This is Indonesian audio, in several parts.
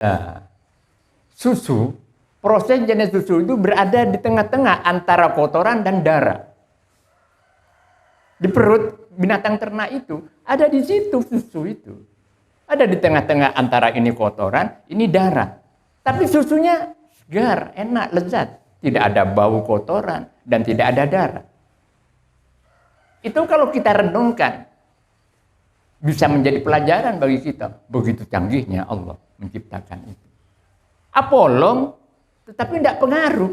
Nah, susu, proses jenis susu itu berada di tengah-tengah antara kotoran dan darah. Di perut binatang ternak itu, ada di situ susu itu. Ada di tengah-tengah antara ini kotoran, ini darah. Tapi susunya segar, enak, lezat. Tidak ada bau kotoran dan tidak ada darah. Itu kalau kita renungkan, bisa menjadi pelajaran bagi kita. Begitu canggihnya Allah menciptakan itu. Apolong, tetapi tidak pengaruh.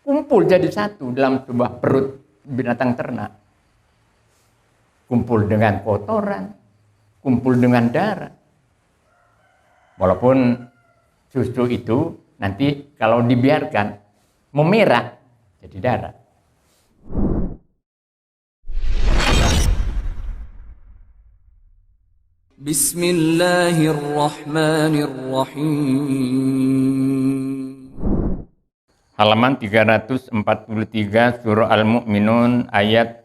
Kumpul jadi satu dalam sebuah perut binatang ternak. Kumpul dengan kotoran, kumpul dengan darah. Walaupun susu itu nanti kalau dibiarkan memerah jadi darah. Bismillahirrahmanirrahim. Halaman 343 surah Al-Mu'minun ayat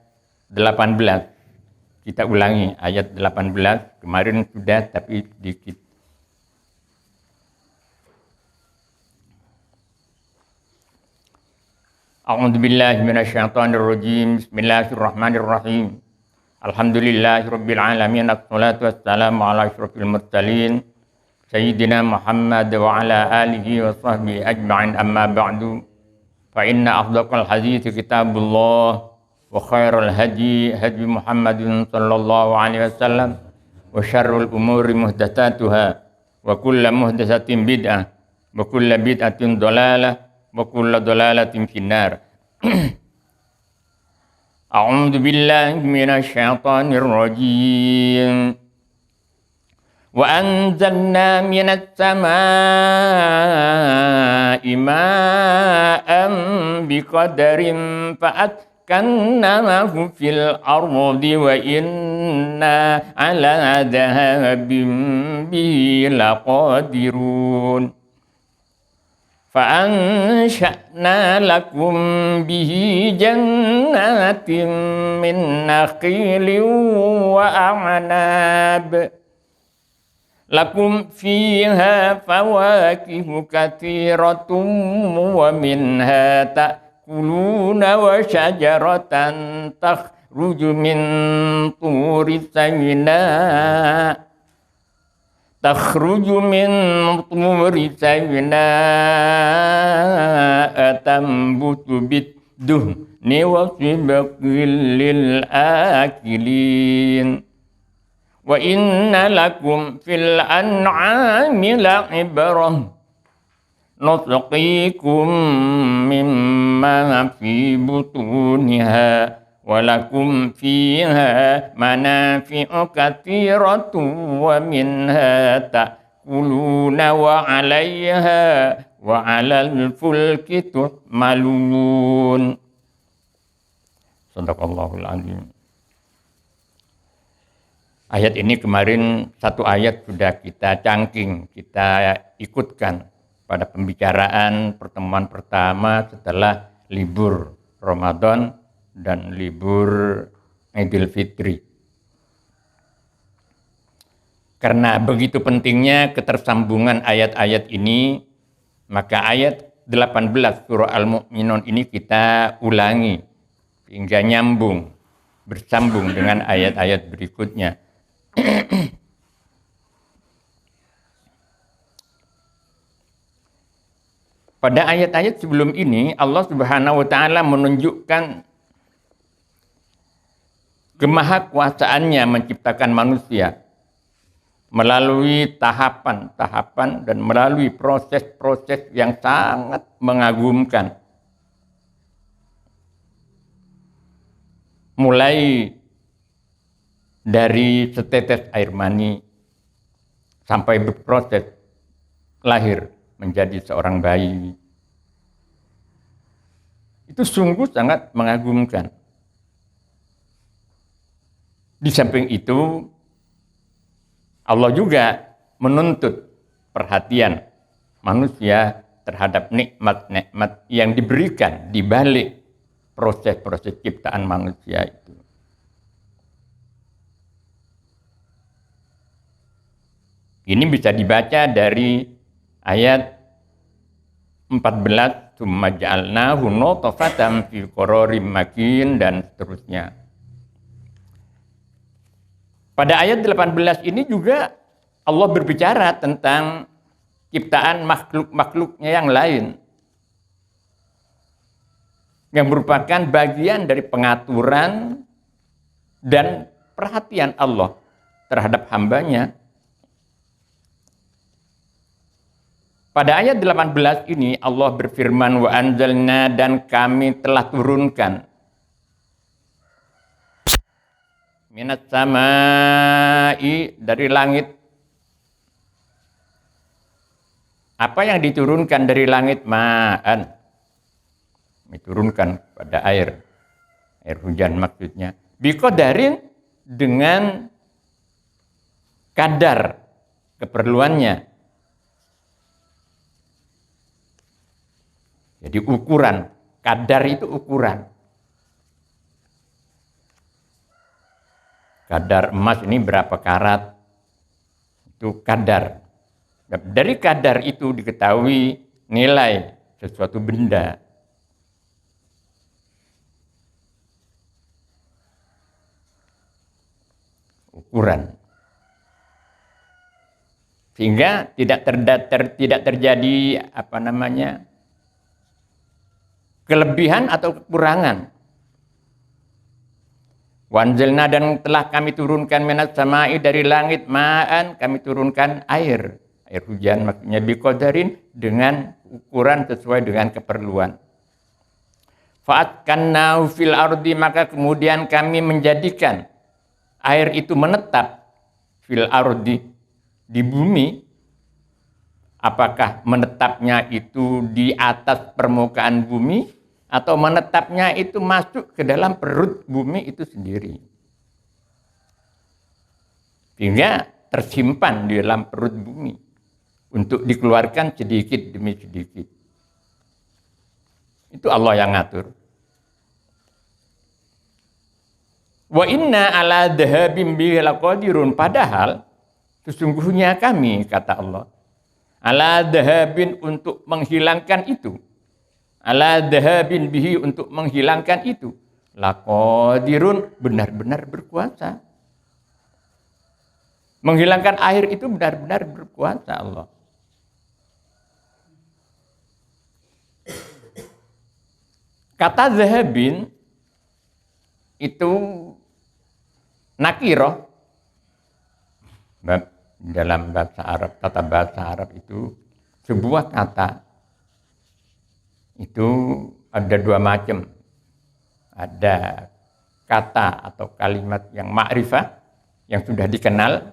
18. Kita ulangi ayat 18. Kemarin sudah tapi sedikit. A'udzubillahi minasyaitonirrajim. Bismillahirrahmanirrahim. Alhamdulillahirabbil alamin. Assalatu wassalamu ala asyrofil mursalin sayyidina Muhammad wa ala alihi wa sahbihi ajma'in, amma ba'du. Fa inna afdaqal hadithi kitabullah wa khairul hadi hadi Muhammadin sallallahu alaihi wasallam wa syarrul umuri muhdatsatuha wa kullu muhdatsatin bid'ah wa kullu bid'atin dhalalah wa kullu dhalalatin finnar. A'udzu billahi minasy syaithanir rajim. Wa anzalna minas samaa'i ma'an biqadarin fa'askannahu fil ardi wa inna 'ala dhahabin bihi laqadirun. فأنشأنا لكم به جنات من نخيل وأعناب لكم فيها فواكه كثيرة ومنها تأكلون وشجرة تخرج من طور سيناء تنبت بالدهن وصبغ للآكلين وإن لكم في الأنعام لعبرة نسقيكم مما في بطونها walakum fiha manafi'u katsiratun wa minha ta'kuluna wa 'alayha wa 'alal fulki tuhmalun. Shadaqallahul azim. Ayat ini kemarin satu ayat sudah kita cangking, kita ikutkan pada pembicaraan pertemuan pertama setelah libur Ramadan dan libur Idul Fitri. Karena begitu pentingnya ketersambungan ayat-ayat ini, maka ayat 18 surah Al-Mu'minun ini kita ulangi hingga nyambung, bersambung dengan ayat-ayat berikutnya. Pada ayat-ayat sebelum ini Allah Subhanahu wa taala menunjukkan kemahakuasaannya menciptakan manusia melalui tahapan-tahapan dan melalui proses-proses yang sangat mengagumkan. Mulai dari setetes air mani sampai berproses lahir menjadi seorang bayi. Itu sungguh sangat mengagumkan. Di samping itu, Allah juga menuntut perhatian manusia terhadap nikmat-nikmat yang diberikan di balik proses-proses ciptaan manusia itu. Ini bisa dibaca dari Ayat 14, tsumma ja'alnahu nutfatan fi qararim makin, dan seterusnya. Pada ayat 18 ini juga Allah berbicara tentang ciptaan makhluk-makhluknya yang lain, yang merupakan bagian dari pengaturan dan perhatian Allah terhadap hambanya. Pada ayat 18 ini Allah berfirman, wa anzalna, dan kami telah turunkan, minas samai, dari langit. Apa yang diturunkan dari langit? Ma'an, diturunkan pada air hujan maksudnya. Biqadarin, dengan kadar keperluannya. Jadi ukuran, kadar itu ukuran. Kadar emas ini berapa karat, itu kadar. Dari kadar itu diketahui nilai sesuatu benda. Ukuran. Sehingga tidak terjadi kelebihan atau kekurangan. Wanzalna, dan telah kami turunkan minas samai, dari langit, ma'an, kami turunkan air hujan maksudnya, biqadarin, dengan ukuran sesuai dengan keperluan. Fa'atkannahu fil ardi, maka kemudian kami menjadikan air itu menetap fil ardi, di bumi. Apakah menetapnya itu di atas permukaan bumi, atau menetapnya itu masuk ke dalam perut bumi itu sendiri, sehingga tersimpan di dalam perut bumi untuk dikeluarkan sedikit demi sedikit. Itu Allah yang ngatur. Wa inna ala dhahabim bihi laqadirun, padahal sesungguhnya kami, kata Allah, ala dhahabin, untuk menghilangkan itu, ala dhahabin bihi, untuk menghilangkan itu, laqadirun, benar-benar berkuasa. Menghilangkan air itu benar-benar berkuasa Allah. Kata dhahabin itu nakiroh. Dalam bahasa Arab, tata bahasa Arab itu sebuah kata itu ada dua macam. Ada kata atau kalimat yang ma'rifah, yang sudah dikenal.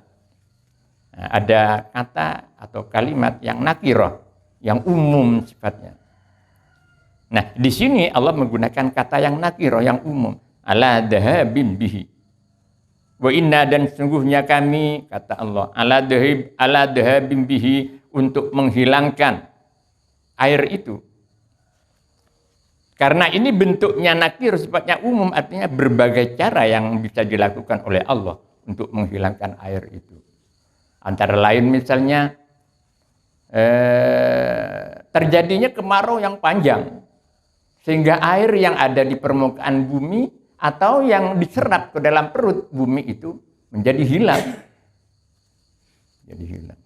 Ada kata atau kalimat yang nakiroh, yang umum sifatnya. Nah, di sini Allah menggunakan kata yang nakiroh, yang umum. Ala dhahabin bihi. Wa inna, dan sungguhnya kami, kata Allah, ala dhahabin bihi, untuk menghilangkan air itu. Karena ini bentuknya nakir, sifatnya umum, artinya berbagai cara yang bisa dilakukan oleh Allah untuk menghilangkan air itu. Antara lain misalnya terjadinya kemarau yang panjang, sehingga air yang ada di permukaan bumi atau yang diserap ke dalam perut bumi itu menjadi hilang. Jadi hilang.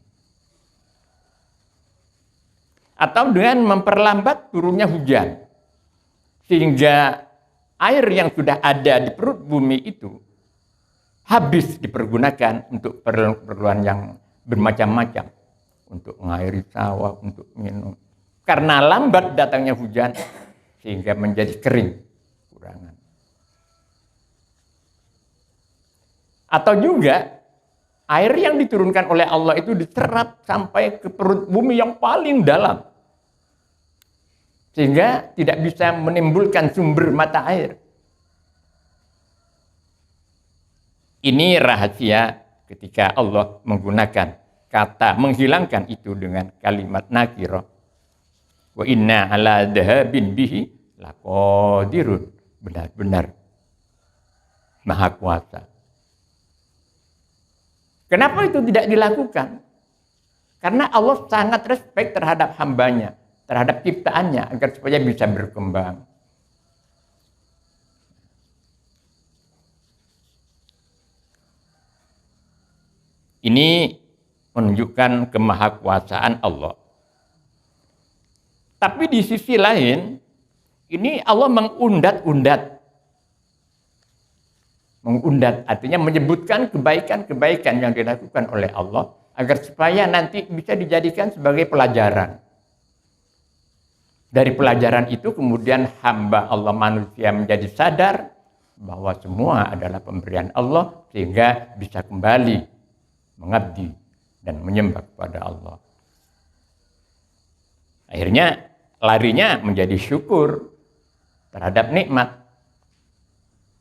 Atau dengan memperlambat turunnya hujan, sehingga air yang sudah ada di perut bumi itu habis dipergunakan untuk keperluan yang bermacam-macam, untuk mengairi sawah, untuk minum. Karena lambat datangnya hujan, sehingga menjadi kering, kurangan. Atau juga air yang diturunkan oleh Allah itu diserap sampai ke perut bumi yang paling dalam, sehingga tidak bisa menimbulkan sumber mata air. Ini rahasia ketika Allah menggunakan kata menghilangkan itu dengan kalimat nakirah. Wa inna ala dhahabin bihi laqadirun, benar-benar maha kuasa. Kenapa itu tidak dilakukan? Karena Allah sangat respect terhadap hambanya, terhadap ciptaannya, agar supaya bisa berkembang. Ini menunjukkan kemahakuasaan Allah. Tapi di sisi lain, ini Allah mengundat-undat. Mengundat artinya menyebutkan kebaikan-kebaikan yang dilakukan oleh Allah agar supaya nanti bisa dijadikan sebagai pelajaran. Dari pelajaran itu kemudian hamba Allah manusia menjadi sadar bahwa semua adalah pemberian Allah sehingga bisa kembali mengabdi dan menyembah kepada Allah. Akhirnya larinya menjadi syukur terhadap nikmat.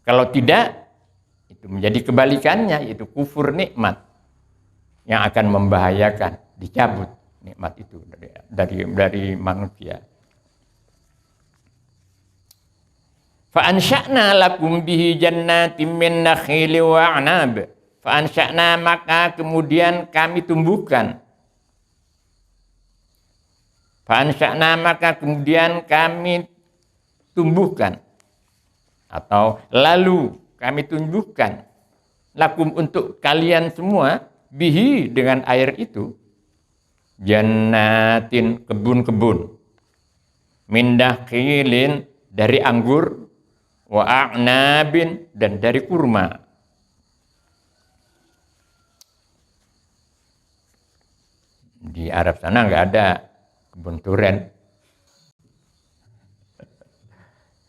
Kalau tidak, itu menjadi kebalikannya, yaitu kufur nikmat yang akan membahayakan, dicabut nikmat itu dari manusia. Fa'ansya'na lakum bihi jannatin min nakhili wa a'nab. Fa'ansya'na maka kemudian kami tumbuhkan. Fa'ansya'na maka kemudian kami tumbuhkan. Atau lalu kami tumbuhkan. Lakum untuk kalian semua. Bihi dengan air itu. Jannatin kebun-kebun. Min nakhilin dari anggur. Wa a'nabin dan dari kurma. Di Arab sana nggak ada kebun duren.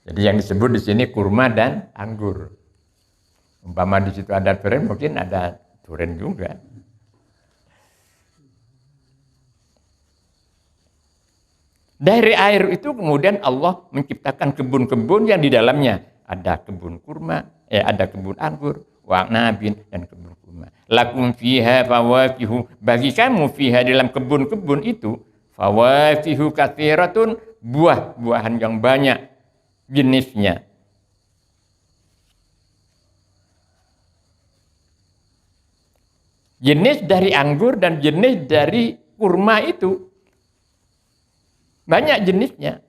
Jadi yang disebut di sini kurma dan anggur. Umpama di situ ada duren, mungkin ada duren juga. Dari air itu kemudian Allah menciptakan kebun-kebun yang di dalamnya ada kebun kurma, ada kebun anggur, wa nabin dan kebun kurma. Lakum fiha fawakihu, bagi kamu fiha dalam kebun-kebun itu fawakihu katsiratun, buah-buahan yang banyak jenisnya. Jenis dari anggur dan jenis dari kurma itu banyak jenisnya.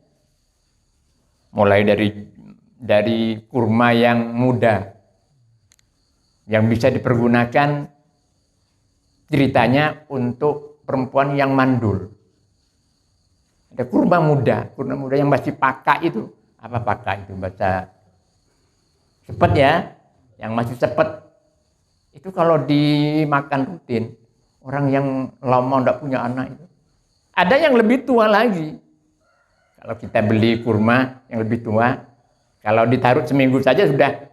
Mulai dari kurma yang muda, yang bisa dipergunakan ceritanya untuk perempuan yang mandul. Ada kurma muda yang masih paka itu. Apa paka itu? Bahasa sepet ya, yang masih sepet. Itu kalau dimakan rutin, orang yang lama tidak punya anak itu. Ada yang lebih tua lagi. Kalau kita beli kurma yang lebih tua, kalau ditaruh seminggu saja sudah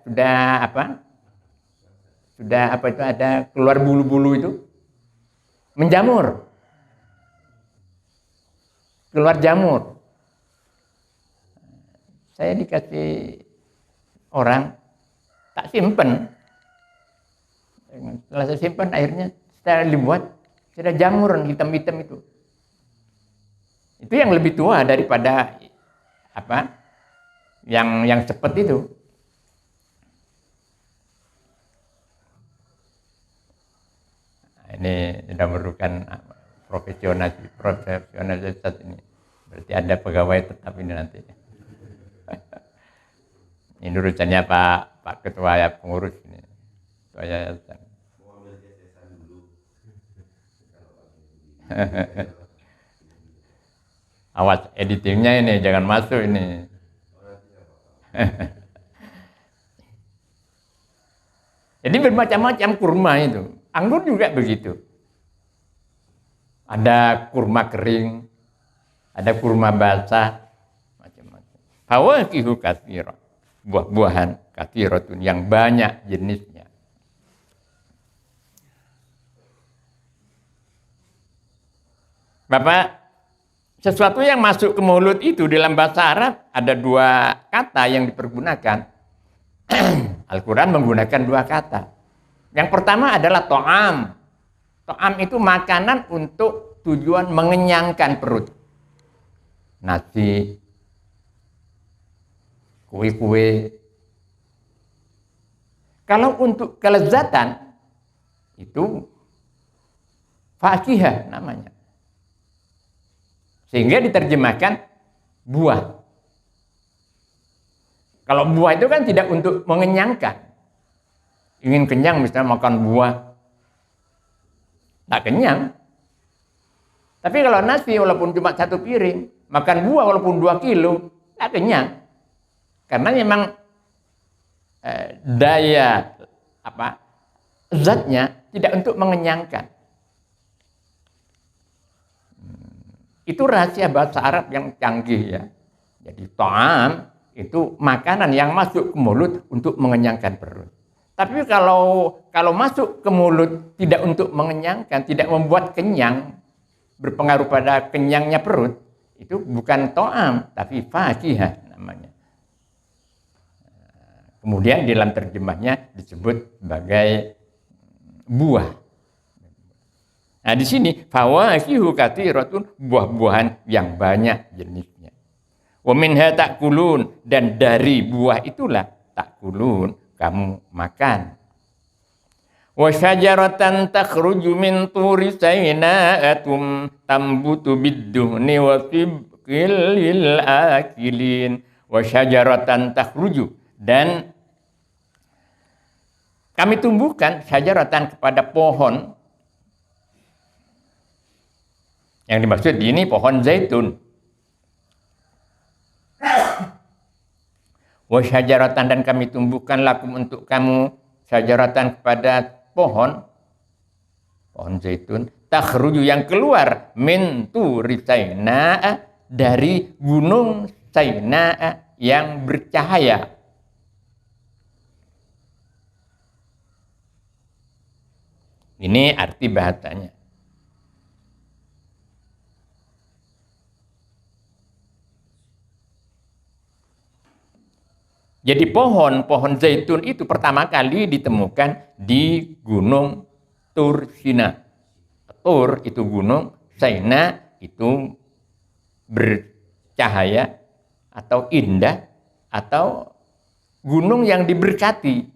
itu ada keluar bulu-bulu itu, menjamur, keluar jamur. Saya dikasih orang, tak simpen. Setelah saya simpan, akhirnya saya dibuat, sudah jamur hitam-hitam itu. Itu yang lebih tua daripada yang cepet itu. Ini sudah memerlukan profesionalitas ini. Berarti ada pegawai tetap ini nanti. Ini urusannya Pak Ketua ya, pengurus ini. Ketua yayasan. Awas editingnya ini, jangan masuk ini. Jadi bermacam-macam kurma itu. Anggur juga begitu. Ada kurma kering, ada kurma basah, macam-macam. Fawakihu katsira. Buah-buahan katsiratun yang banyak jenisnya. Bapak, sesuatu yang masuk ke mulut itu dalam bahasa Arab ada dua kata yang dipergunakan. Al-Quran menggunakan dua kata. Yang pertama adalah to'am. To'am itu makanan untuk tujuan mengenyangkan perut. Nasi, kue-kue. Kalau untuk kelezatan, itu fakihah namanya. Sehingga diterjemahkan buah. Kalau buah itu kan tidak untuk mengenyangkan. Ingin kenyang misalnya makan buah, tak kenyang. Tapi kalau nasi walaupun cuma 1 piring, makan buah walaupun 2 kilo, tak kenyang. Karena memang daya zatnya tidak untuk mengenyangkan. Itu rahasia bahasa Arab yang canggih ya. Jadi ta'am itu makanan yang masuk ke mulut untuk mengenyangkan perut. Tapi kalau masuk ke mulut tidak untuk mengenyangkan, tidak membuat kenyang, berpengaruh pada kenyangnya perut, itu bukan ta'am, tapi fakihah namanya. Kemudian dalam terjemahnya disebut sebagai buah. Nah di sini fawakihu katsiratun, buah-buahan yang banyak jenisnya. Wa minha ta'kulun, dan dari buah itulah ta'kulun, kamu makan. Wa syajaratan takhruju min turi sayna'atum tambutu bid-duhni wa fibqil lil akilin. Wa syajaratan takhruju, dan kami tumbuhkan syajaratan kepada pohon. Yang dimaksud ini pohon zaitun. Wa syajaratan, dan kami tumbuhkan lakum untuk kamu syajaratan kepada pohon zaitun, takhruju yang keluar min turi Sainaa, dari gunung Sainaa yang bercahaya. Ini arti bahasanya. Jadi pohon zaitun itu pertama kali ditemukan di Gunung Tur Sina. Tur itu gunung, Saina itu bercahaya atau indah atau gunung yang diberkati.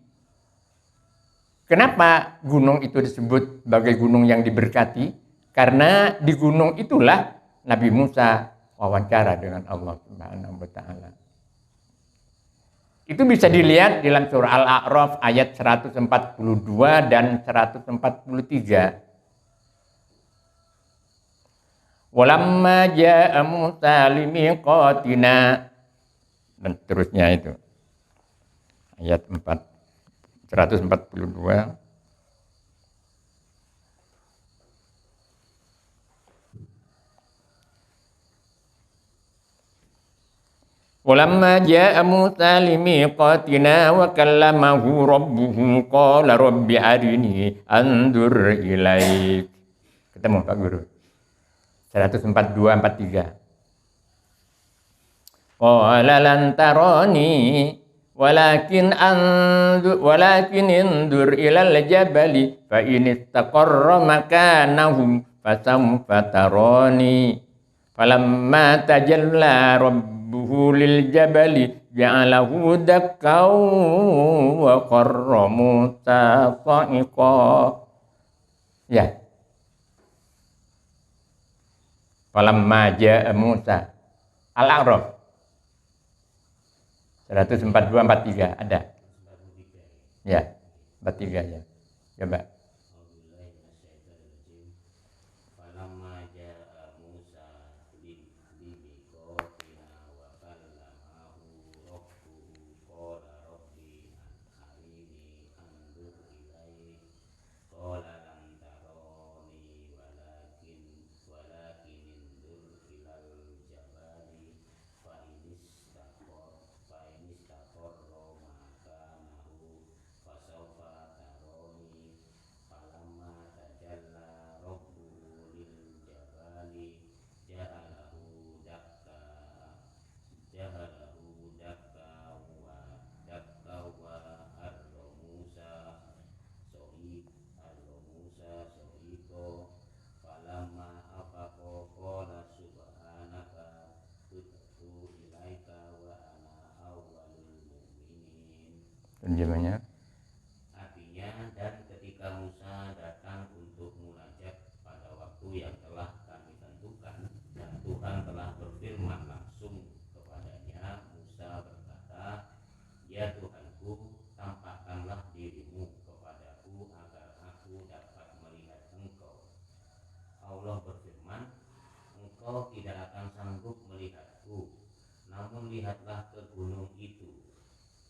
Kenapa gunung itu disebut sebagai gunung yang diberkati? Karena di gunung itulah Nabi Musa wawancara dengan Allah Subhanahu wa taala. Itu bisa dilihat dalam surah Al-A'raf ayat 142 dan 143. Walamma ja'a Musa limiqatina, dan terusnya itu. Ayat 142. Walamma ja'a Musa limiqatina wa kallamahu rabbuhu qala rabbi arini anzur ilaik. Ketemu Pak Guru. 142 43. Qala lan tarani walakin indur ilal jabali fa in istaqarra makanahu fasawfa tarani. Falamma tajalla rabbuhu lil jabali ja'alahu dakkan wa qarra Musa sa'iqa. Ya. Falamma ja'a Musa. Al-A'raf 142 43 ada. Ya, 43 ya. Coba. Terjemahnya. Artinya, dan ketika Musa datang untuk munajat pada waktu yang telah kami tentukan, dan Tuhan engkau tidak akan sanggup melihatku. Namun lihatlah ke gunung itu.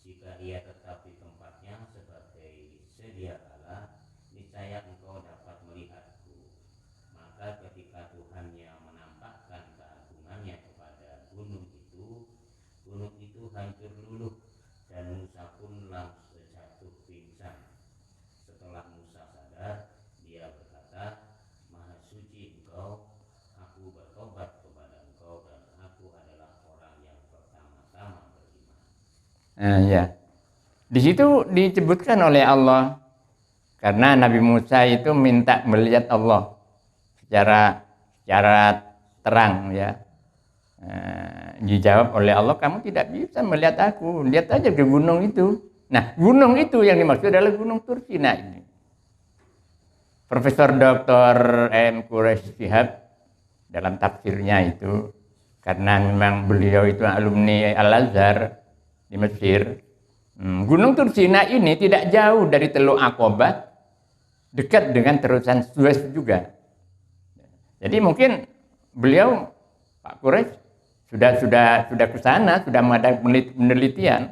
Jika ia tetap di tempatnya sebagai sedia kala, niscaya engkau dapat melihatku. Maka ketika Tuhannya menampakkan keagungannya kepada gunung itu hancur luluh dan Musa pun langsung jatuh pingsan. Setelah Musa sadar, dia berkata, Maha suci engkau, aku bertobat kepada engkau dan aku adalah orang yang pertama-tama beriman. Ya. Di situ disebutkan oleh Allah karena Nabi Musa itu minta melihat Allah secara terang ya. Dijawab oleh Allah, kamu tidak bisa melihat aku, lihat aja ke gunung itu. Nah, gunung itu yang dimaksud adalah gunung Tursina ini. Profesor Dr. M. Quraish Shihab dalam tafsirnya itu, karena memang beliau itu alumni Al-Azhar di Mesir, gunung Tursina ini tidak jauh dari Teluk Aqabah, dekat dengan terusan Suez juga. Jadi mungkin beliau, Pak Quraish, sudah ke sana, sudah ada penelitian.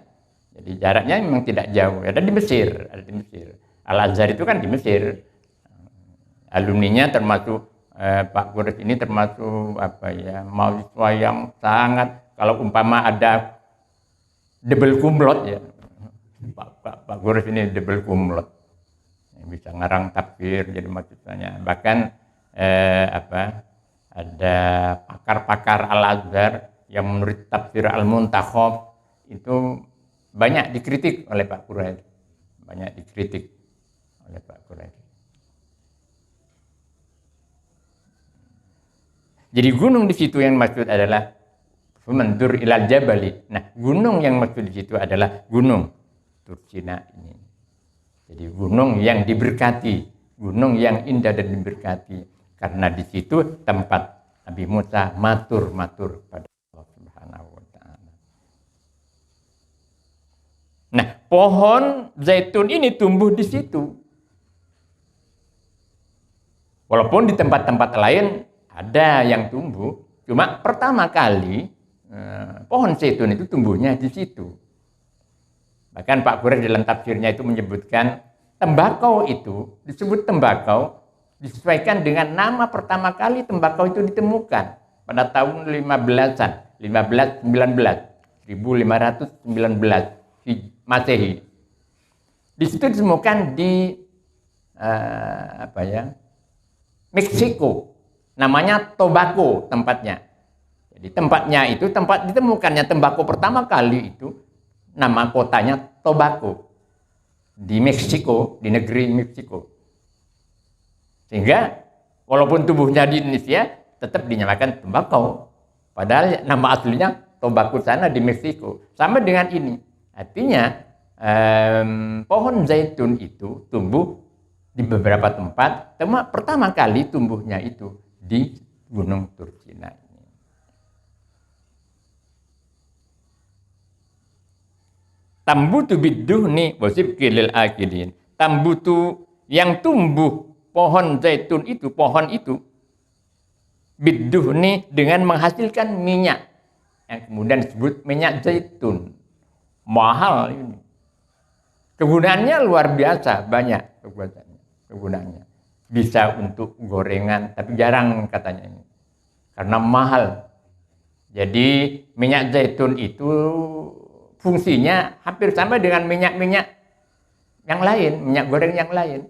Jadi jaraknya memang tidak jauh. Ada di Mesir. Al-Azhar itu kan di Mesir. Alumninya termasuk Pak Quraish ini termasuk mahasiswa yang sangat, kalau umpama ada double cum laude ya. Pak Quraish ini double cum laude. Bisa ngarang tafsir jadi mahasiswanya. Bahkan ada pakar-pakar Al-Azhar yang menurut tafsir Al-Muntakhab itu banyak dikritik oleh Pak Quraish. Jadi gunung di situ yang maksud adalah Mendur ilal jabali. Nah, gunung yang maksud di situ adalah gunung Tursina ini. Jadi gunung yang diberkati, gunung yang indah dan diberkati. Karena di situ tempat Nabi Musa matur pada Allah Subhanahu wa taala. Nah, pohon zaitun ini tumbuh di situ. Walaupun di tempat-tempat lain ada yang tumbuh, cuma pertama kali pohon zaitun itu tumbuhnya di situ. Bahkan Pak Quraish dalam tafsirnya itu menyebutkan tembakau itu disebut tembakau disesuaikan dengan nama pertama kali tembakau itu ditemukan pada tahun 1519 Masehi. Di situ ditemukan di Meksiko, namanya Tobacco tempatnya. Jadi tempatnya itu tempat ditemukannya tembakau pertama kali itu nama kotanya Tobacco di Meksiko, di negeri Meksiko. Sehingga walaupun tubuhnya di Indonesia tetap dinamakan tembakau. Padahal nama aslinya Tobacco sana di Meksiko. Sama dengan ini. Artinya pohon zaitun itu tumbuh di beberapa tempat. Pertama kali tumbuhnya itu di Gunung Tursina ini. Tambutu bidduhni wasibki lil akilin. Tambutu yang tumbuh pohon zaitun itu, pohon itu bidduhni dengan menghasilkan minyak yang kemudian disebut minyak zaitun. Mahal ini. Kegunaannya luar biasa, banyak kegunaannya. Bisa untuk gorengan, tapi jarang katanya ini. Karena mahal. Jadi minyak zaitun itu fungsinya hampir sama dengan minyak-minyak yang lain, minyak goreng yang lain.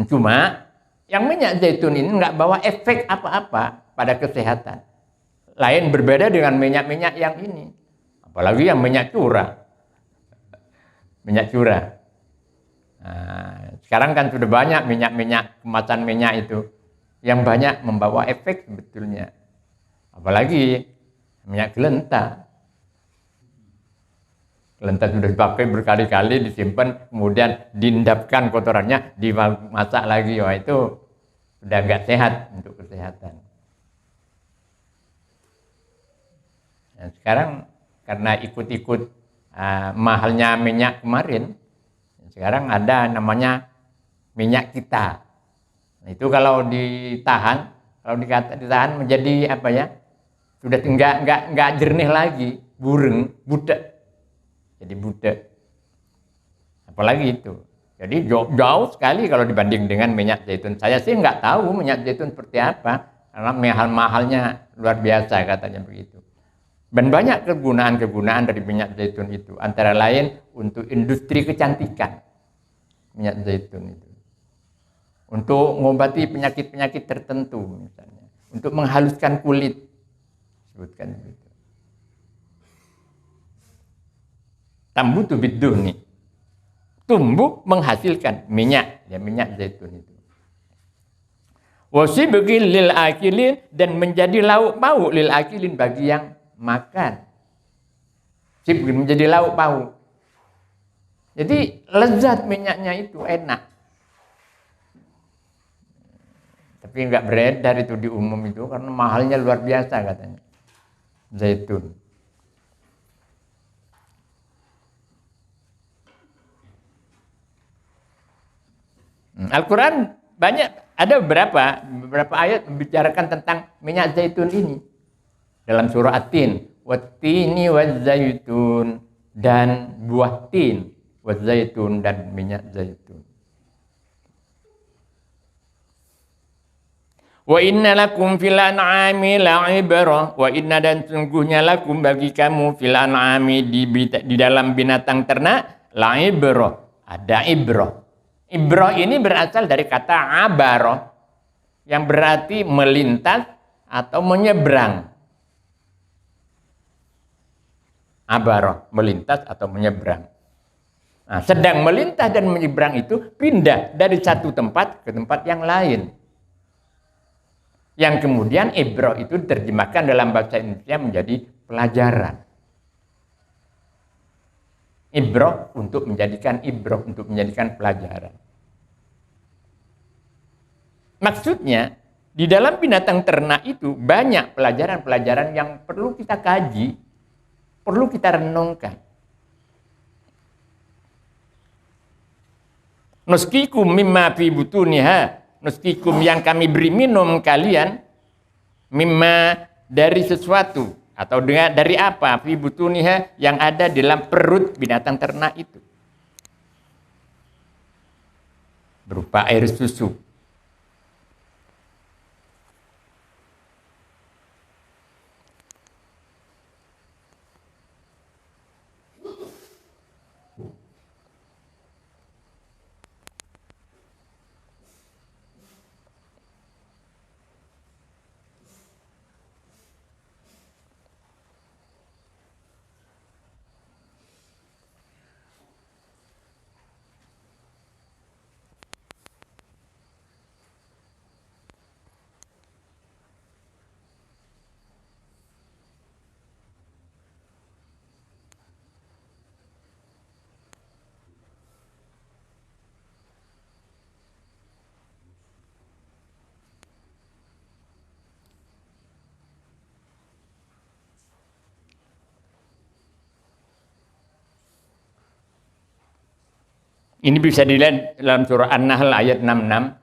Cuma yang minyak zaitun ini nggak bawa efek apa-apa pada kesehatan. Lain berbeda dengan minyak-minyak yang ini. Apalagi yang minyak curah. Nah, sekarang kan sudah banyak minyak-minyak, kemasan minyak itu. Yang banyak membawa efek sebetulnya. Apalagi minyak gelenta. Gelenta sudah dipakai berkali-kali, disimpan, kemudian diendapkan kotorannya, dimasak lagi. Wah, itu sudah nggak sehat untuk kesehatan. Nah, sekarang karena ikut-ikut mahalnya minyak kemarin, sekarang ada namanya minyak kita. Nah, itu kalau ditahan Kalau ditahan menjadi apa ya? Sudah enggak jernih lagi, bureng, budak. Jadi budak. Apalagi itu. Jadi jauh sekali kalau dibanding dengan minyak zaitun. Saya sih enggak tahu minyak zaitun seperti apa, karena mahal-mahalnya luar biasa katanya begitu. Dan banyak kegunaan-kegunaan dari minyak zaitun itu, antara lain untuk industri kecantikan minyak zaitun itu. Untuk mengobati penyakit-penyakit tertentu misalnya, untuk menghaluskan kulit, sebutkan begitu. Tambutu biduni, tumbuh menghasilkan minyak, ya minyak zaitun itu. Wasibqil lil akilin, dan menjadi lauk pauk lil akilin bagi yang makan. Sibqil menjadi lauk pauk. Jadi lezat minyaknya itu, enak. Tapi enggak beredar itu di umum itu karena mahalnya luar biasa katanya. Zaitun. Al-Quran banyak, ada beberapa ayat membicarakan tentang minyak zaitun ini. Dalam surah At-Tin, wattini wazzaitun, dan buah tin, wazzaitun, dan minyak zaitun. Wa inna lakum fil an'ami la'ibrah, wa inna, dan sungguhnya lakum bagi kamu fil an'ami di dalam binatang ternak la'ibrah, ada ibrah. Ibrah ini berasal dari kata abaroh, yang berarti melintas atau menyeberang. Abaroh, melintas atau menyeberang. Nah, sedang melintas dan menyeberang itu pindah dari satu tempat ke tempat yang lain. Yang kemudian ibrah itu diterjemahkan dalam bahasa Indonesia menjadi pelajaran. Ibrah untuk menjadikan pelajaran. Maksudnya, di dalam binatang ternak itu banyak pelajaran-pelajaran yang perlu kita kaji, perlu kita renungkan. Nuskikum mimma fi butuniha, nuskikum yang kami beri minum kalian, mimma dari sesuatu, atau dari apa, fi butuniha yang ada di dalam perut binatang ternak itu. Berupa air susu. Ini bisa dilihat dalam surah An-Nahl ayat 66.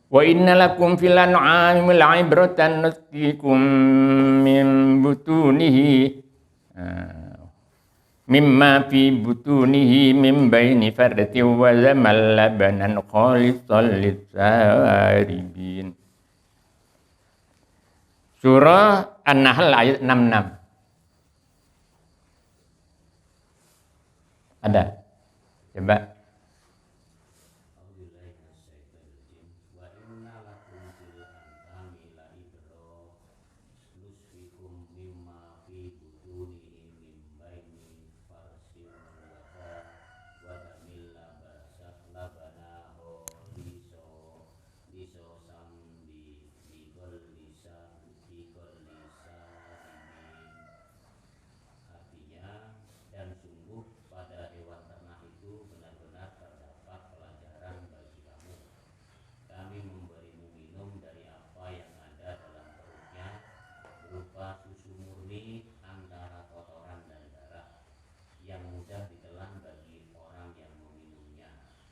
Wa inna lakum fil an'ami la'ibratan nusqikum min butunihi mimma fi butunihi min baini fardatin wa zamal labanan khalisan lis-saribin. Surah An-Nahl ayat 66. Ada. Coba.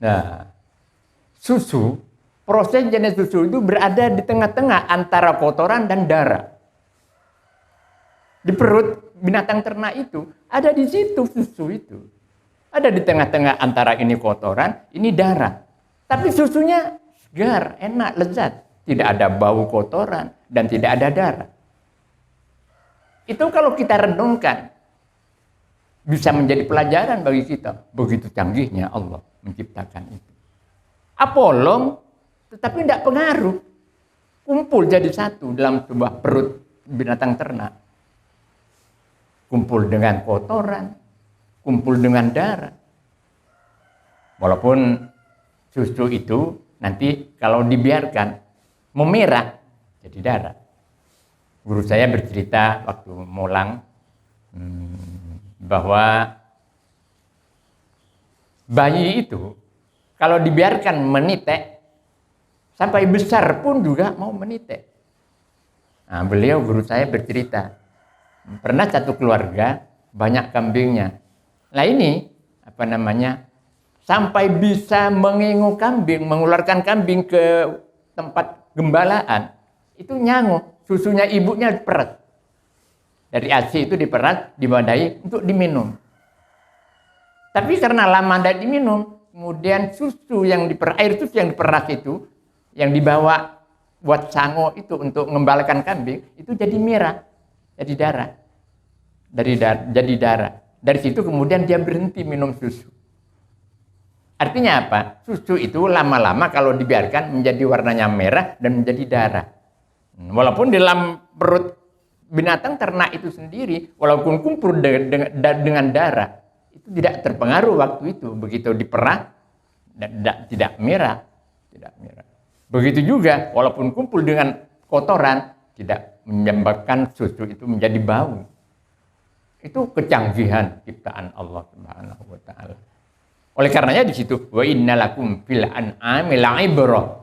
Nah, susu proses jenis susu itu berada di tengah-tengah antara kotoran dan darah. Di perut binatang ternak itu, ada di situ susu itu. Ada di tengah-tengah antara ini kotoran, ini darah. Tapi susunya segar, enak, lezat. Tidak ada bau kotoran dan tidak ada darah. Itu kalau kita renungkan, bisa menjadi pelajaran bagi kita. Begitu canggihnya Allah menciptakan itu. Apolong, tetapi tidak pengaruh. Kumpul jadi satu dalam sebuah perut binatang ternak. Kumpul dengan kotoran, kumpul dengan darah. Walaupun susu itu nanti kalau dibiarkan memerah jadi darah. Guru saya bercerita waktu Molang bahwa bayi itu kalau dibiarkan menitek sampai besar pun juga mau menitek. Nah, beliau guru saya bercerita, pernah satu keluarga banyak kambingnya. Nah ini sampai bisa mengingu kambing, mengeluarkan kambing ke tempat gembalaan, itu nyangu, susunya ibunya diperas. Dari ASI itu diperas, diwadai untuk diminum. Tapi karena lama tidak diminum, kemudian air susu yang diperas itu, yang dibawa buat sango itu untuk mengembalakan kambing, itu jadi merah, jadi darah. Jadi darah. Dari situ kemudian dia berhenti minum susu. Artinya apa? Susu itu lama-lama kalau dibiarkan menjadi warnanya merah dan menjadi darah. Walaupun di dalam perut binatang ternak itu sendiri, walaupun kumpul dengan darah, itu tidak terpengaruh waktu itu. Begitu diperah, tidak merah. Begitu juga, walaupun kumpul dengan kotoran, tidak menyebabkan susu itu menjadi bau. Itu kecanggihan ciptaan Allah Subhanahu wa taala. Oleh karenanya di situ wa innalakum fil an'ami la'ibrah.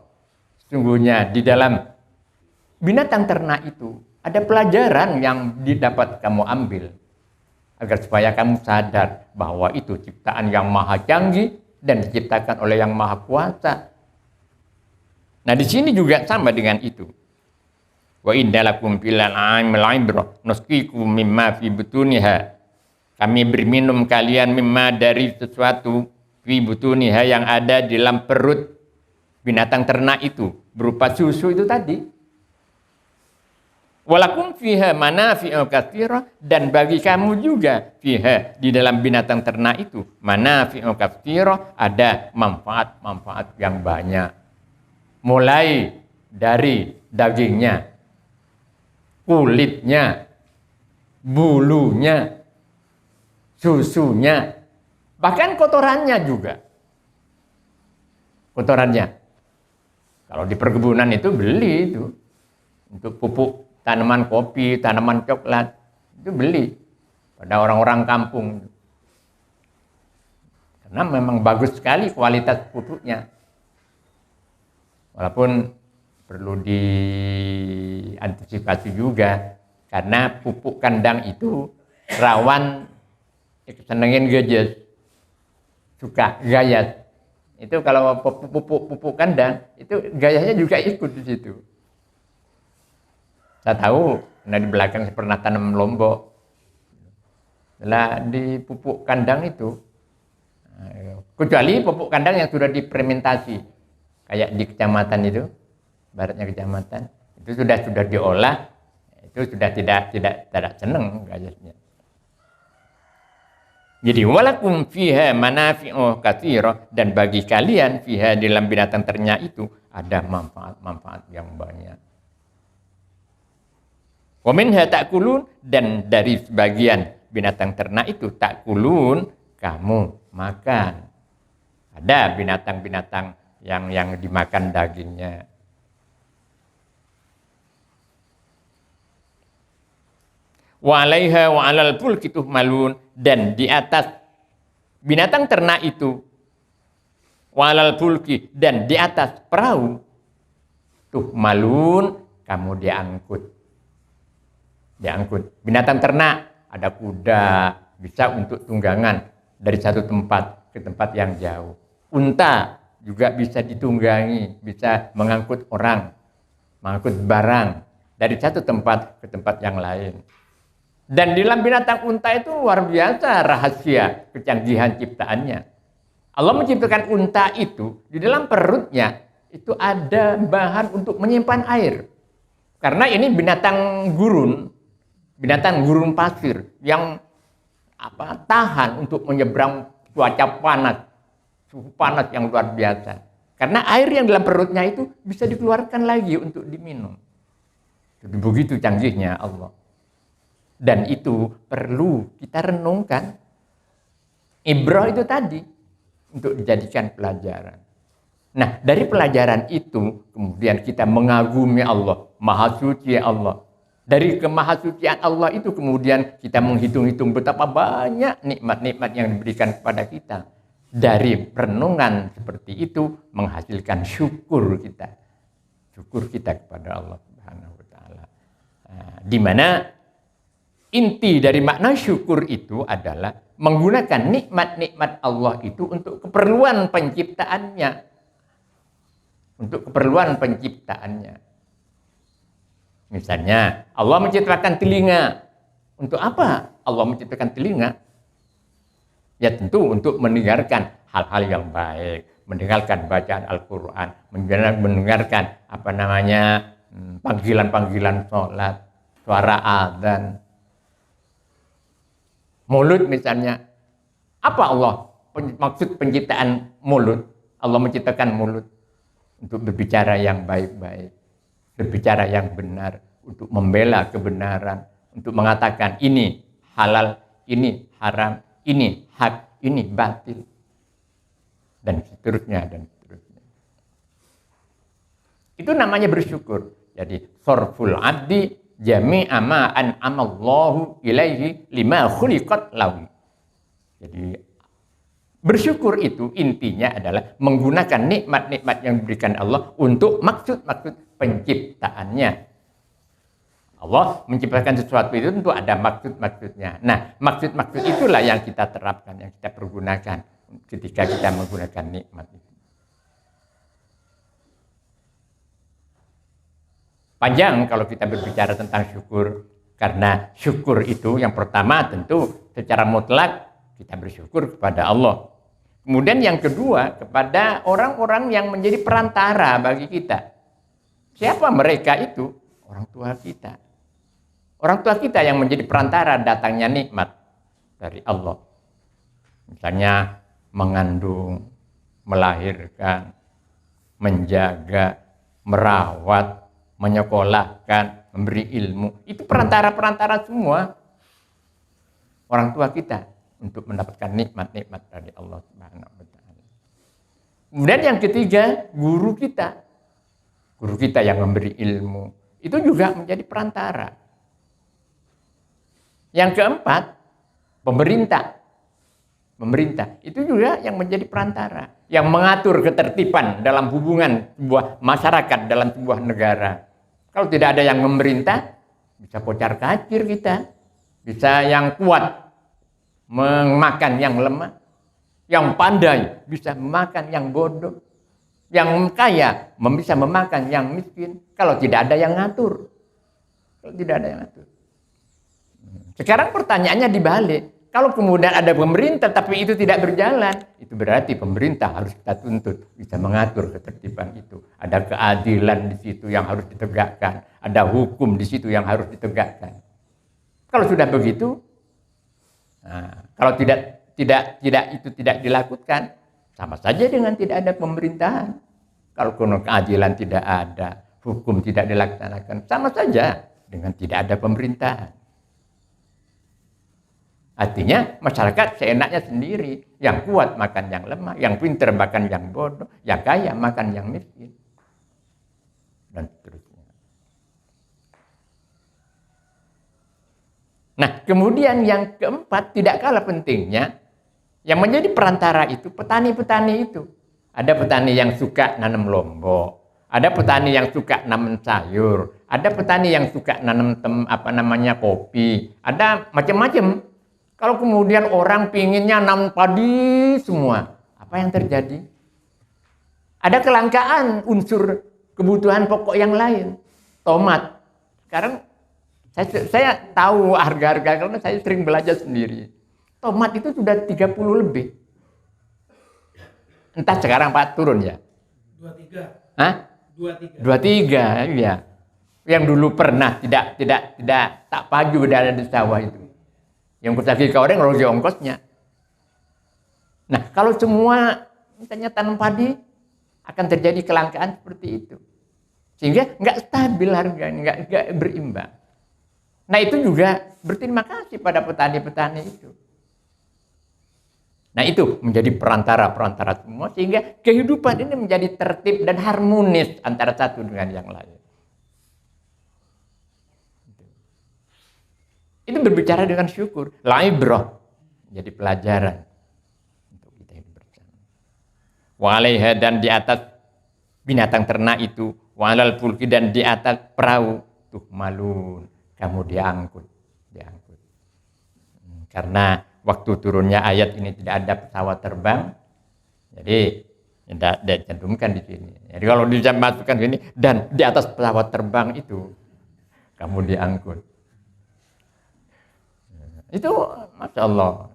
Sungguhnya di dalam binatang ternak itu ada pelajaran yang didapat kamu ambil agar supaya kamu sadar bahwa itu ciptaan yang maha canggih dan diciptakan oleh yang maha kuasa. Nah, di sini juga sama dengan itu. Wa innalakum fil an'ami la'ibrah nusqikum mimma fi butuniha. Kami berminum kalian mimma dari sesuatu fi butuniha yang ada di dalam perut binatang ternak itu berupa susu itu tadi. Walakum fiha manafi'u katsirah, dan bagi kamu juga fiha di dalam binatang ternak itu manafi'u katsirah, ada manfaat-manfaat yang banyak. Mulai dari dagingnya, kulitnya, bulunya, susunya, bahkan kotorannya juga. Kotorannya. Kalau di perkebunan itu beli itu. Untuk pupuk tanaman kopi, tanaman coklat, itu beli pada orang-orang kampung. Karena memang bagus sekali kualitas pupuknya. Walaupun perlu diantisipasi juga, karena pupuk kandang itu rawan kesenengin gadget, suka gayat. Itu kalau pupuk kandang, itu gayanya juga ikut di situ. Saya tahu, karena di belakang saya pernah tanam lombok. Setelah di pupuk kandang itu, kecuali pupuk kandang yang sudah difermentasi, kayak di kecamatan itu, baratnya kecamatan, itu sudah diolah, itu sudah tidak seneng gayatnya. Jadi walakum fiha manafi'u katsirah, dan bagi kalian fiha dalam binatang ternak itu ada manfaat-manfaat yang banyak. Wa minha ta'kulun, dan dari sebagian binatang ternak itu ta'kulun, kamu makan. Ada binatang-binatang yang dimakan dagingnya. Wa 'alaiha wa 'alal fulki tuhmalun, dan di atas binatang ternak itu, wa 'alal fulki, dan di atas perahu, tuhmalun, kamu diangkut. Binatang ternak, ada kuda, bisa untuk tunggangan dari satu tempat ke tempat yang jauh. Unta juga bisa ditunggangi, bisa mengangkut orang, mengangkut barang dari satu tempat ke tempat yang lain. Dan di dalam binatang unta itu luar biasa rahasia kecanggihan ciptaannya. Allah menciptakan unta itu, di dalam perutnya itu ada bahan untuk menyimpan air. Karena ini binatang gurun pasir yang tahan untuk menyeberang cuaca panas, suhu panas yang luar biasa. Karena air yang dalam perutnya itu bisa dikeluarkan lagi untuk diminum. Begitu canggihnya Allah. Dan itu perlu kita renungkan. Ibrah itu tadi untuk dijadikan pelajaran. Nah, dari pelajaran itu kemudian kita mengagumi Allah, Maha Suci Allah. Dari kemahasucian Allah itu kemudian kita menghitung-hitung betapa banyak nikmat-nikmat yang diberikan kepada kita. Dari renungan seperti itu menghasilkan syukur kita. Syukur kita kepada Allah Subhanahu wa taala. Di mana inti dari makna syukur itu adalah menggunakan nikmat-nikmat Allah itu untuk keperluan penciptaannya. Untuk keperluan penciptaannya. Misalnya, Allah menciptakan telinga. Untuk apa Allah menciptakan telinga? Ya tentu untuk mendengarkan hal-hal yang baik, mendengarkan bacaan Al-Quran, mendengarkan panggilan-panggilan sholat, suara adzan. Mulut misalnya, apa Allah maksud penciptaan mulut? Allah menciptakan mulut untuk berbicara yang baik-baik, berbicara yang benar, untuk membela kebenaran, untuk mengatakan ini halal, ini haram, ini hak, ini batil, dan seterusnya, dan seterusnya. Itu namanya bersyukur. Jadi, sorful abdi jami'a ma an'amallahu ilaihi lima khuliqat lahu. Jadi bersyukur itu intinya adalah menggunakan nikmat-nikmat yang diberikan Allah untuk maksud-maksud penciptaannya. Allah menciptakan sesuatu itu tentu ada maksud-maksudnya. Nah, maksud-maksud itulah yang kita terapkan, yang kita pergunakan ketika kita menggunakan nikmat itu. Panjang kalau kita berbicara tentang syukur, karena syukur itu yang pertama tentu secara mutlak kita bersyukur kepada Allah. Kemudian yang kedua kepada orang-orang yang menjadi perantara bagi kita. Siapa mereka itu? Orang tua kita. Orang tua kita yang menjadi perantara datangnya nikmat dari Allah. Misalnya mengandung, melahirkan, menjaga, merawat, menyekolahkan, memberi ilmu. Itu perantara-perantara semua orang tua kita untuk mendapatkan nikmat-nikmat dari Allah Subhanahu wa taala. Kemudian yang ketiga, guru kita. Guru kita yang memberi ilmu. Itu juga menjadi perantara. Yang keempat, pemerintah. Pemerintah itu juga yang menjadi perantara, yang mengatur ketertiban dalam hubungan sebuah masyarakat, dalam sebuah negara. Kalau tidak ada yang memerintah, bisa kocar-kacir kita. Bisa yang kuat memakan yang lemah. Yang pandai bisa memakan yang bodoh. Yang kaya bisa memakan yang miskin. Kalau tidak ada yang ngatur. Kalau tidak ada yang ngatur. Sekarang pertanyaannya dibalik. Kalau kemudian ada pemerintah tapi itu tidak berjalan, itu berarti pemerintah harus kita tuntut bisa mengatur ketertiban itu. Ada keadilan di situ yang harus ditegakkan, ada hukum di situ yang harus ditegakkan. Kalau sudah begitu, kalau tidak itu tidak dilakukan, sama saja dengan tidak ada pemerintahan. Kalau keadilan tidak ada, hukum tidak dilaksanakan, sama saja dengan tidak ada pemerintahan. Artinya masyarakat seenaknya sendiri. Yang kuat makan yang lemah, yang pintar makan yang bodoh, yang kaya makan yang miskin. Dan seterusnya. Nah, kemudian yang keempat tidak kalah pentingnya, yang menjadi perantara itu petani-petani itu. Ada petani yang suka nanam lombok, ada petani yang suka nanam sayur, ada petani yang suka nanam kopi, ada macam-macam. Kalau kemudian orang pinginnya nanam padi semua, apa yang terjadi? Ada kelangkaan unsur kebutuhan pokok yang lain. Tomat. Sekarang saya tahu harga-harga karena saya sering belajar sendiri. Tomat itu sudah 30 lebih. Entah sekarang Pak turun ya. 23. Hah? 23 ya. Yang dulu pernah tidak tak paju dari di sawah itu. Yang kusaki kau orang rogi ongkosnya. Nah, kalau semua misalnya tanam padi akan terjadi kelangkaan seperti itu. Sehingga nggak stabil harganya, nggak berimbang. Nah, itu juga berterima kasih pada petani-petani itu. Nah, itu menjadi perantara-perantara semua sehingga kehidupan ini menjadi tertib dan harmonis antara satu dengan yang lain. Itu berbicara dengan syukur, laibrah, jadi pelajaran untuk kita hidup bersama. Walaiha dan di atas binatang ternak itu, walal fulki dan di atas perahu, tuh malun, kamu diangkut. Karena waktu turunnya ayat ini tidak ada pesawat terbang, jadi tidak dicantumkan di sini. Jadi kalau dimasukkan di sini dan di atas pesawat terbang itu, kamu diangkut. Itu Masya Allah.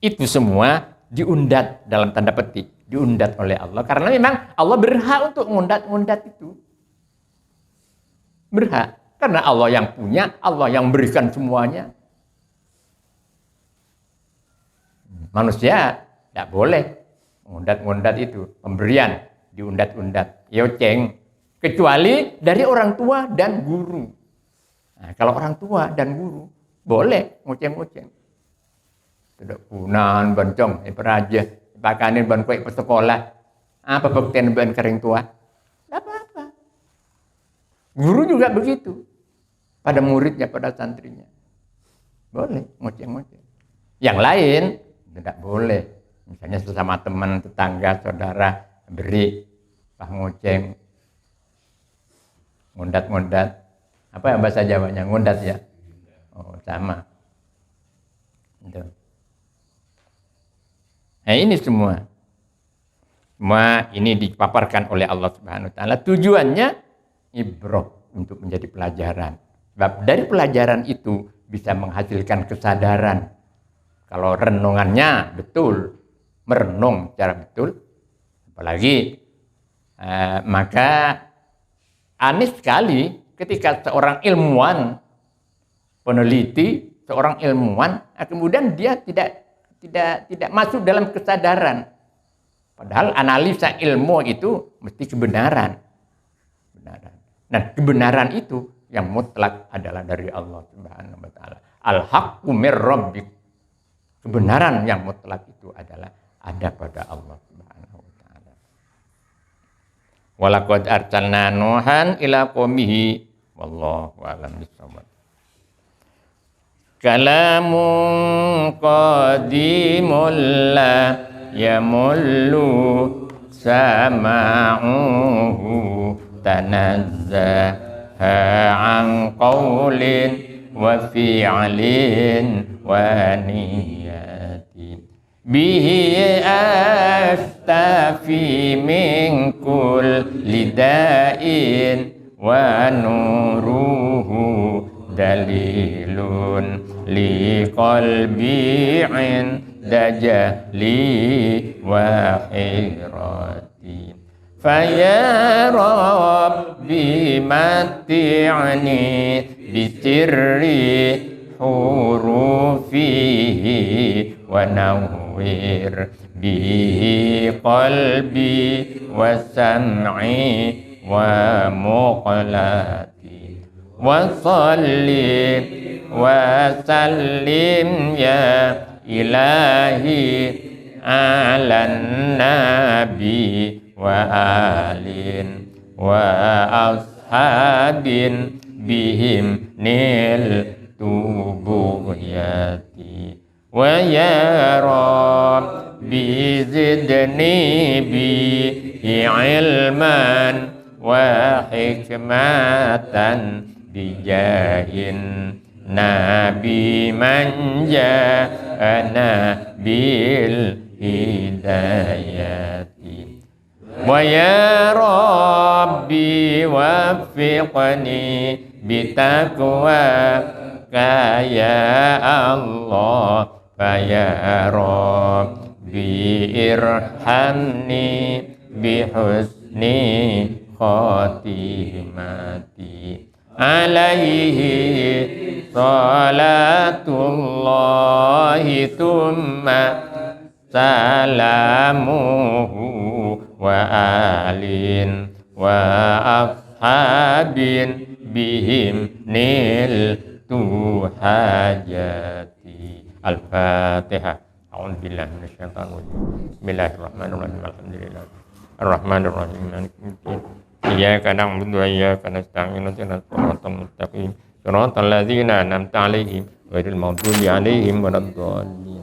Itu semua diundat dalam tanda petik. Diundat oleh Allah. Karena memang Allah berhak untuk mengundat itu. Berhak. Karena Allah yang punya, Allah yang berikan semuanya. Manusia tidak boleh mengundat-undat itu. Pemberian diundat-undat. Yoceng. Kecuali dari orang tua dan guru. Nah, kalau orang tua dan guru boleh ngoceng-ngoceng. Tidak punan bencong, peraja, pakanin ban kue ke sekolah. Apa buktian ban kering tua? Tidak apa-apa. Guru juga begitu. Pada muridnya, pada santrinya. Boleh ngoceng-ngoceng. Yang lain tidak boleh. Misalnya sesama teman, tetangga, saudara beri ngoceng. Ngundat-ngundat. Apa ya bahasa Jawanya? Ngundat ya? Oh, sama. Itu. Nah, ini semua ini dipaparkan oleh Allah Subhanahu wa taala. Tujuannya ibrah, untuk menjadi pelajaran. Sebab dari pelajaran itu bisa menghasilkan kesadaran. Kalau renungannya betul, merenung secara betul, apalagi maka aneh sekali ketika seorang ilmuwan, peneliti, seorang ilmuwan, kemudian dia tidak masuk dalam kesadaran. Padahal analisa ilmu itu mesti kebenaran. Dan kebenaran itu yang mutlak adalah dari Allah Subhanahu wa taala. Al-haqqu mir rabbik. Kebenaran yang mutlak itu adalah ada pada Allah Subhanahu wa taala. Walaqad arsalna Nuhan ila qaumihi wallahu a'lam bissawab. Kalamun qadimul la yamullu sama'uhu tanazzaha an qawlin wa fi'lin wa niyatin bihi astafi min kulli da'in wa nuruhu dalilun li qalbi inda jahli wa khirati faya rabbi mati'ni bisirri hurufihi wa nawwir bihi qalbi wa sam'i wa muqlati wa salli wa sallim ya ilahi ala nabi wa alin wa ashabin bihim nil tubuhyati wa ya rabbi zidni bi ilman wa hikmatan bijahin nabi man ja'ana bil hidayati. Wa ya Rabbi waffiqni bitaqwaka ya Allah, fa ya Rabbi irhamni bihusni khatimati. Alaihi salatullahi thumma salamuhu wa alin wa ashabin bihim nil tuhajati. Al-Fatihah. A'udzu billahi minasyaitonir rajim. Bismillahirrahmanirrahim. Alhamdulillah. Ar-Rahmanir-Rahim. Maliki yaumiddin. Iyyaka na'budu wa iyyaka nasta'in. Ihdinas siratal mustaqim. Siratal ladzina an'amta 'alaihim ghairil maghdubi 'alaihim waladdallin.